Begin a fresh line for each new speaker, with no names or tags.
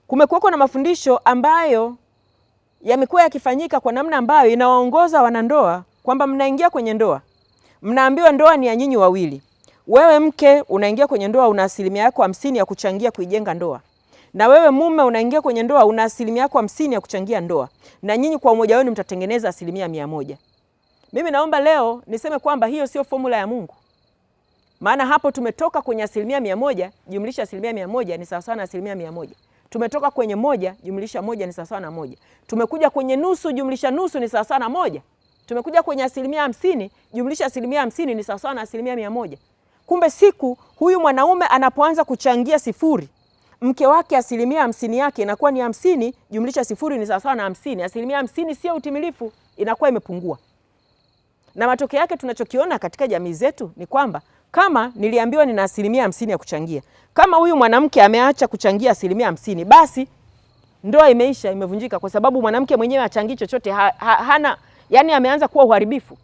kumekuwa na mafundisho ambayo yamekuwa yakifanyika kwa namna ambayo inawaongoza wanandoa kwamba mnaingia kwenye ndoa, mnaambiwa ndoa ni ya nyinyi wawili. Wewe mke unaingia kwenye ndoa, una 50% ya kuchangia kuijenga ndoa, na wewe mume unaingia kwenye ndoa, una 50% ya kuchangia ndoa, na nyinyi kwa umoja wenu mtatengeneza 100%. Mimi naomba leo niseme kwamba hiyo sio formula ya Mungu. Maana hapo tumetoka kwenye 100% jumlisha 100% ni sawa na 100%. Tumetoka kwenye 1 jumlisha 1 ni sawa na 1. Tumekuja kwenye nusu jumlisha nusu ni sawa na 1. Tumekuja kwenye 50% jumlisha 50% ni sawa na 100%. Kumbe siku huyu mwanaume anapoanza kuchangia 0, mke wake 50% yake inakuwa ni 50 jumlisha 0 ni sawa na 50. 50% sio utimilifu, inakuwa imepungua. Na matokeo yake tunachokiona katika jamii zetu ni kwamba kama niliambiwa nina 50% ya kuchangia, kama huyu mwanamke ameacha kuchangia 50%, basi ndoa imeisha, imevunjika, kwa sababu mwanamke mwenyewe hachangi chochote, hana, yani ameanza kuwa uharibifu.